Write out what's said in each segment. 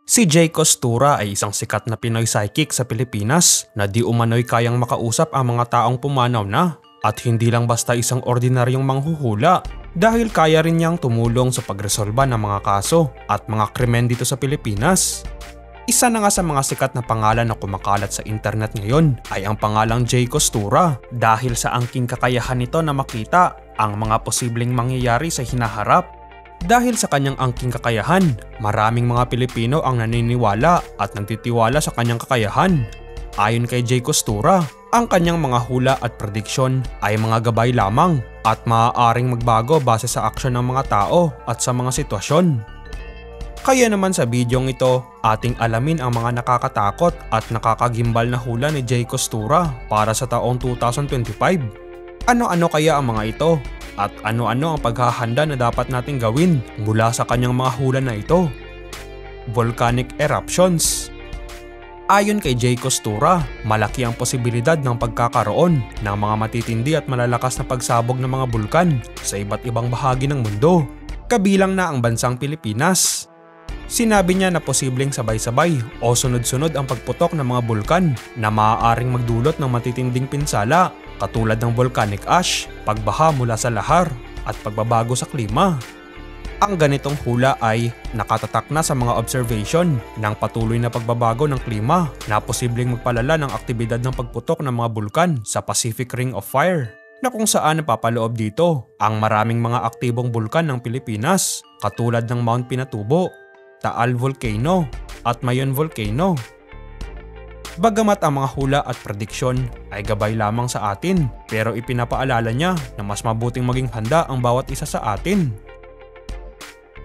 Si Jay Costura ay isang sikat na Pinoy psychic sa Pilipinas na di umano'y kayang makausap ang mga taong pumanaw na at hindi lang basta isang ordinaryong manghuhula dahil kaya rin niyang tumulong sa pagresolba ng mga kaso at mga krimen dito sa Pilipinas. Isa na nga sa mga sikat na pangalan na kumakalat sa internet ngayon ay ang pangalang Jay Costura dahil sa angking kakayahan nito na makita ang mga posibleng mangyayari sa hinaharap. Dahil sa kanyang angking kakayahan, maraming mga Pilipino ang naniniwala at nagtitiwala sa kanyang kakayahan. Ayon kay Jay Costura, ang kanyang mga hula at prediksyon ay mga gabay lamang at maaaring magbago base sa aksyon ng mga tao at sa mga sitwasyon. Kaya naman sa bidyong ito, ating alamin ang mga nakakatakot at nakakagimbal na hula ni Jay Costura para sa taong 2025. Ano-ano kaya ang mga ito? At ano-ano ang paghahanda na dapat nating gawin mula sa kanyang mga hula na ito? Volcanic eruptions. Ayon kay Jay Costura, malaki ang posibilidad ng pagkakaroon ng mga matitindi at malalakas na pagsabog ng mga bulkan sa iba't ibang bahagi ng mundo, kabilang na ang bansang Pilipinas. Sinabi niya na posibleng sabay-sabay o sunod-sunod ang pagputok ng mga bulkan na maaaring magdulot ng matitinding pinsala katulad ng volcanic ash, pagbaha mula sa lahar at pagbabago sa klima. Ang ganitong hula ay nakatatak na sa mga observation ng patuloy na pagbabago ng klima na posibleng magpalala ng aktibidad ng pagputok ng mga bulkan sa Pacific Ring of Fire, na kung saan napapaloob dito ang maraming mga aktibong bulkan ng Pilipinas katulad ng Mount Pinatubo, Taal Volcano at Mayon Volcano. Bagamat ang mga hula at prediksyon ay gabay lamang sa atin, pero ipinapaalala niya na mas mabuting maging handa ang bawat isa sa atin.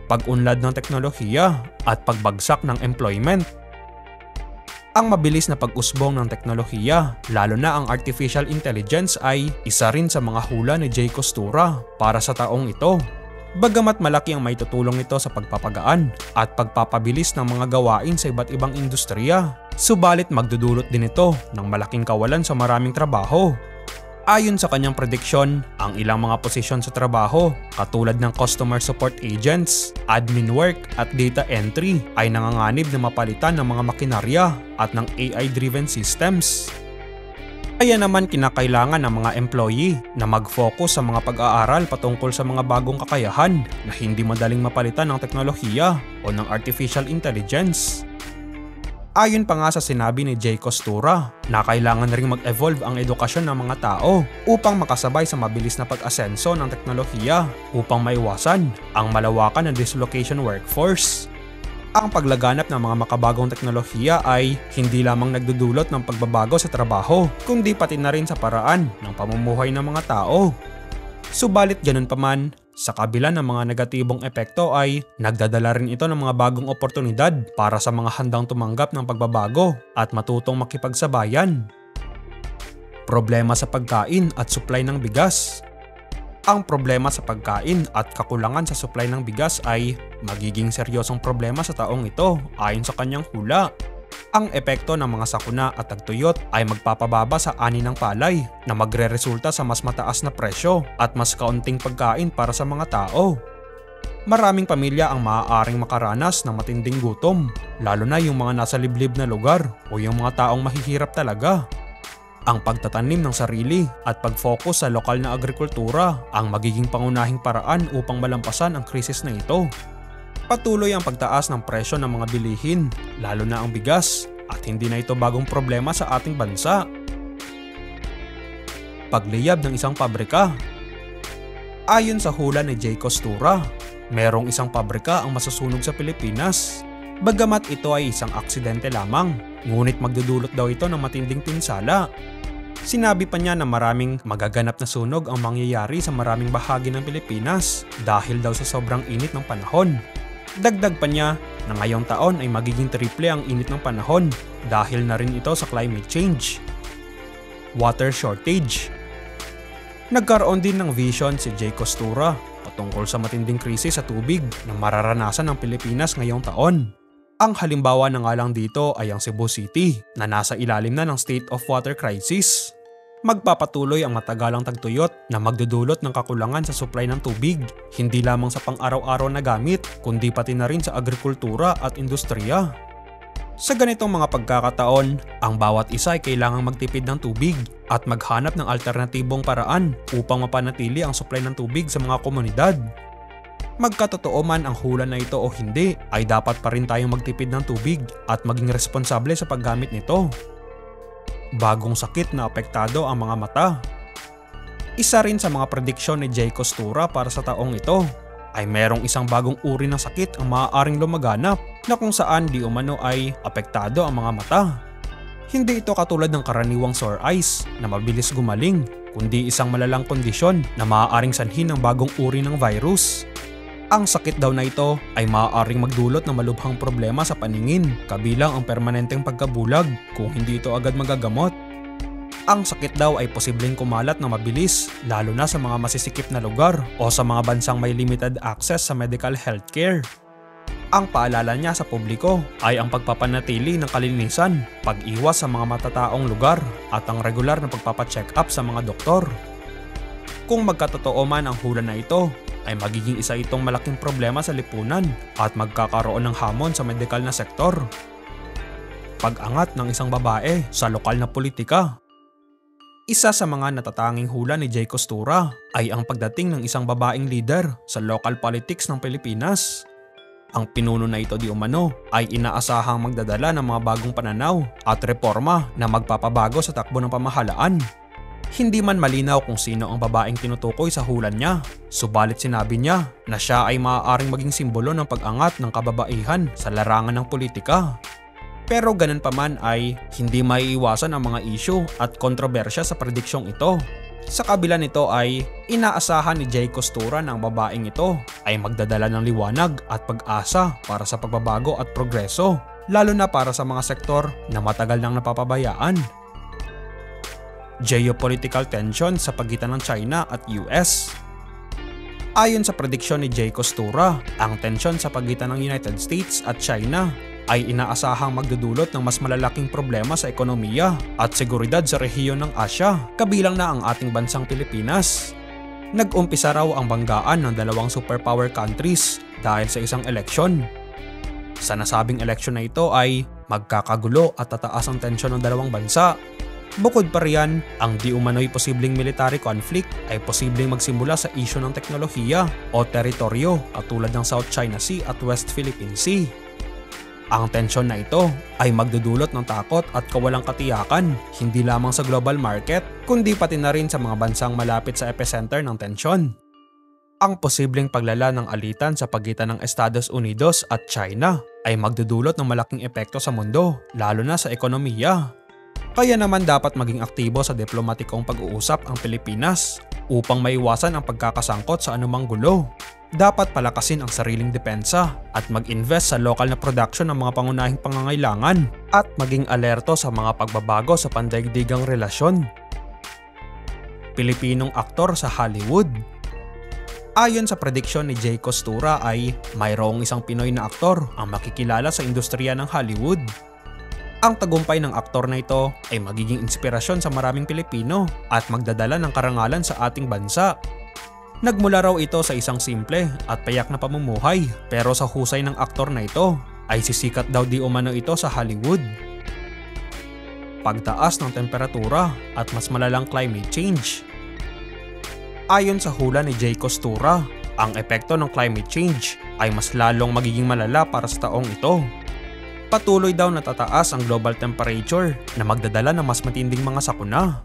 Pag-unlad ng teknolohiya at pagbagsak ng employment. Ang mabilis na pag-usbong ng teknolohiya, lalo na ang artificial intelligence, ay isa rin sa mga hula ni Jay Costura para sa taong ito. Bagamat malaki ang maitutulong nito sa pagpapagaan at pagpapabilis ng mga gawain sa iba't ibang industriya, subalit magdudulot din ito ng malaking kawalan sa maraming trabaho. Ayon sa kanyang prediksyon, ang ilang mga posisyon sa trabaho katulad ng customer support agents, admin work at data entry ay nanganganib na mapalitan ng mga makinarya at ng AI-driven systems. Kaya naman kinakailangan ng mga employee na mag-focus sa mga pag-aaral patungkol sa mga bagong kakayahan na hindi madaling mapalitan ng teknolohiya o ng artificial intelligence. Ayon pa nga sa sinabi ni Jay Costura na kailangan ring mag-evolve ang edukasyon ng mga tao upang makasabay sa mabilis na pag-asenso ng teknolohiya upang maiwasan ang malawakan na dislocation workforce. Ang paglaganap ng mga makabagong teknolohiya ay hindi lamang nagdudulot ng pagbabago sa trabaho, kundi pati na rin sa paraan ng pamumuhay ng mga tao. Subalit ganun pa man, sa kabila ng mga negatibong epekto ay nagdadala rin ito ng mga bagong oportunidad para sa mga handang tumanggap ng pagbabago at matutong makipagsabayan. Problema sa pagkain at supply ng bigas. Ang problema sa pagkain at kakulangan sa supply ng bigas ay magiging seryosong problema sa taong ito ayon sa kanyang hula. Ang epekto ng mga sakuna at tagtuyot ay magpapababa sa ani ng palay na magreresulta sa mas mataas na presyo at mas kaunting pagkain para sa mga tao. Maraming pamilya ang maaaring makaranas ng matinding gutom, lalo na yung mga nasa liblib na lugar o yung mga taong mahihirap talaga. Ang pagtatanim ng sarili at pag-focus sa lokal na agrikultura ang magiging pangunahing paraan upang malampasan ang krisis na ito. Patuloy ang pagtaas ng presyo ng mga bilihin, lalo na ang bigas, at hindi na ito bagong problema sa ating bansa. Pagliyab ng isang pabrika. Ayon sa hula ni Jay Costura, merong isang pabrika ang masusunog sa Pilipinas. Bagamat ito ay isang aksidente lamang, ngunit magdudulot daw ito ng matinding pinsala. Sinabi pa niya na maraming magaganap na sunog ang mangyayari sa maraming bahagi ng Pilipinas dahil daw sa sobrang init ng panahon. Dagdag pa niya na ngayong taon ay magiging triple ang init ng panahon dahil na rin ito sa climate change. Water shortage. Nagkaroon din ng vision si Jay Costura patungkol sa matinding krisis sa tubig na mararanasan ng Pilipinas ngayong taon. Ang halimbawa na nga lang dito ay ang Cebu City na nasa ilalim na ng state of water crisis. Magpapatuloy ang matagalang tagtuyot na magdudulot ng kakulangan sa supply ng tubig, hindi lamang sa pang-araw-araw na gamit, kundi pati na rin sa agrikultura at industriya. Sa ganitong mga pagkakataon, ang bawat isa ay kailangang magtipid ng tubig at maghanap ng alternatibong paraan upang mapanatili ang supply ng tubig sa mga komunidad. Magkatotoo man ang hula na ito o hindi, ay dapat pa rin tayong magtipid ng tubig at maging responsable sa paggamit nito. Bagong sakit na apektado ang mga mata. Isa rin sa mga prediksyon ni Jay Costura para sa taong ito ay merong isang bagong uri ng sakit ang maaaring lumaganap na kung saan di umano ay apektado ang mga mata. Hindi ito katulad ng karaniwang sore eyes na mabilis gumaling, kundi isang malalang kondisyon na maaaring sanhin ng bagong uri ng virus. Ang sakit daw na ito ay maaaring magdulot ng malubhang problema sa paningin, kabilang ang permanenteng pagkabulag kung hindi ito agad magagamot. Ang sakit daw ay posibleng kumalat na mabilis, lalo na sa mga masisikip na lugar o sa mga bansang may limited access sa medical healthcare. Ang paalala niya sa publiko ay ang pagpapanatili ng kalinisan, pag-iwas sa mga matataong lugar at ang regular na pagpapacheck up sa mga doktor. Kung magkatotoo man ang hula na ito, ay magiging isa itong malaking problema sa lipunan at magkakaroon ng hamon sa medikal na sektor. Pag-angat ng isang babae sa lokal na politika. Isa sa mga natatanging hula ni Jay Costura ay ang pagdating ng isang babaeng leader sa local politics ng Pilipinas. Ang pinuno na ito di umano ay inaasahang magdadala ng mga bagong pananaw at reforma na magpapabago sa takbo ng pamahalaan. Hindi man malinaw kung sino ang babaeng tinutukoy sa hula niya, subalit sinabi niya na siya ay maaaring maging simbolo ng pag-angat ng kababaihan sa larangan ng politika. Pero ganun pa man ay hindi maiiwasan ang mga issue at kontrobersya sa prediksyong ito. Sa kabila nito ay inaasahan ni Jay Costura na ang babaeng ito ay magdadala ng liwanag at pag-asa para sa pagbabago at progreso, lalo na para sa mga sektor na matagal nang napapabayaan. Geopolitical tension sa pagitan ng China at US. Ayon sa prediksyon ni Jay Costura, ang tensyon sa pagitan ng United States at China ay inaasahang magdudulot ng mas malalaking problema sa ekonomiya at seguridad sa rehiyon ng Asya, kabilang na ang ating bansang Pilipinas. Nag-umpisa raw ang banggaan ng dalawang superpower countries dahil sa isang eleksyon. Sa nasabing eleksyon na ito ay magkakagulo at tataas ang tensyon ng dalawang bansa. Bukod pa riyan, ang di umano'y posibleng military conflict ay posibleng magsimula sa isyu ng teknolohiya o teritoryo katulad ng South China Sea at West Philippine Sea. Ang tensyon na ito ay magdudulot ng takot at kawalang katiyakan hindi lamang sa global market kundi pati na rin sa mga bansang malapit sa epicenter ng tensyon. Ang posibleng paglala ng alitan sa pagitan ng Estados Unidos at China ay magdudulot ng malaking epekto sa mundo, lalo na sa ekonomiya. Kaya naman dapat maging aktibo sa diplomatikong pag-uusap ang Pilipinas upang maiwasan ang pagkakasangkot sa anumang gulo. Dapat palakasin ang sariling depensa at mag-invest sa lokal na production ng mga pangunahing pangangailangan at maging alerto sa mga pagbabago sa pandaigdigang relasyon. Pilipinong aktor sa Hollywood. Ayon sa prediksyon ni Jay Costura ay mayroong isang Pinoy na aktor ang makikilala sa industriya ng Hollywood. Ang tagumpay ng aktor na ito ay magiging inspirasyon sa maraming Pilipino at magdadala ng karangalan sa ating bansa. Nagmula raw ito sa isang simple at payak na pamumuhay, pero sa husay ng aktor na ito ay sisikat daw di umano ito sa Hollywood. Pagtaas ng temperatura at mas malalang climate change. Ayon sa hula ni Jay Costura, ang epekto ng climate change ay mas lalong magiging malala para sa taong ito. Patuloy daw na tataas ang global temperature na magdadala ng mas matinding mga sakuna.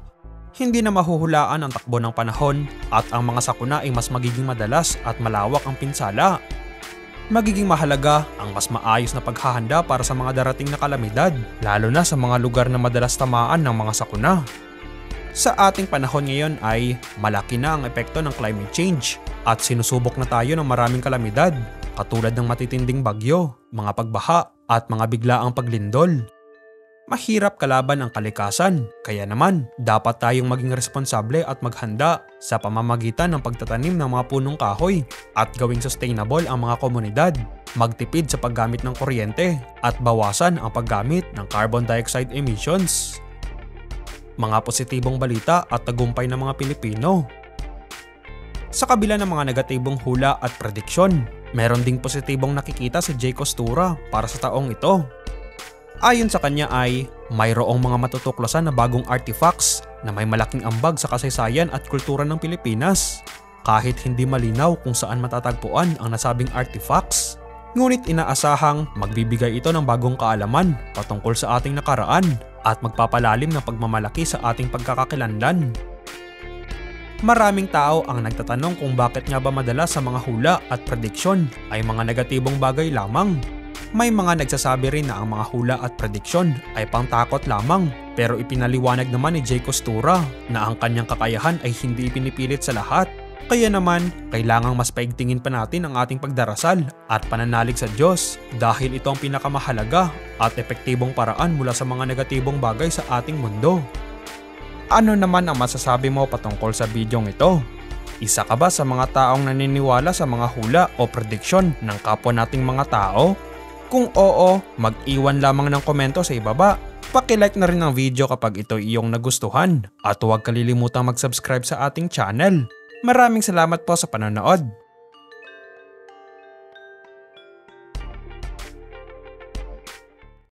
Hindi na mahuhulaan ang takbo ng panahon at ang mga sakuna ay mas magiging madalas at malawak ang pinsala. Magiging mahalaga ang mas maayos na paghahanda para sa mga darating na kalamidad, lalo na sa mga lugar na madalas tamaan ng mga sakuna. Sa ating panahon ngayon ay malaki na ang epekto ng climate change at sinusubok na tayo ng maraming kalamidad katulad ng matitinding bagyo, mga pagbaha at mga biglaang paglindol. Mahirap kalaban ang kalikasan, kaya naman dapat tayong maging responsable at maghanda sa pamamagitan ng pagtatanim ng mga punong kahoy at gawing sustainable ang mga komunidad, magtipid sa paggamit ng kuryente at bawasan ang paggamit ng carbon dioxide emissions. Mga positibong balita at tagumpay ng mga Pilipino. Sa kabila ng mga negatibong hula at prediksyon, meron ding positibong nakikita si Jay Costura para sa taong ito. Ayon sa kanya ay mayroong mga matutuklasan na bagong artifacts na may malaking ambag sa kasaysayan at kultura ng Pilipinas. Kahit hindi malinaw kung saan matatagpuan ang nasabing artifacts, ngunit inaasahang magbibigay ito ng bagong kaalaman patungkol sa ating nakaraan at magpapalalim ng pagmamalaki sa ating pagkakakilanlan. Maraming tao ang nagtatanong kung bakit nga ba madalas sa mga hula at prediksyon ay mga negatibong bagay lamang. May mga nagsasabi rin na ang mga hula at prediksyon ay pangtakot lamang, pero ipinaliwanag naman ni Jay Costura na ang kanyang kakayahan ay hindi ipinipilit sa lahat. Kaya naman, kailangang mas paigtingin pa natin ang ating pagdarasal at pananalig sa Diyos dahil ito ang pinakamahalaga at epektibong paraan mula sa mga negatibong bagay sa ating mundo. Ano naman ang masasabi mo patungkol sa bidyong ito? Isa ka ba sa mga taong naniniwala sa mga hula o prediksyon ng kapwa nating mga tao? Kung oo, mag-iwan lamang ng komento sa ibaba. Paki-like na rin ang video kapag ito iyong nagustuhan at huwag kalilimutang mag-subscribe sa ating channel. Maraming salamat po sa panonood.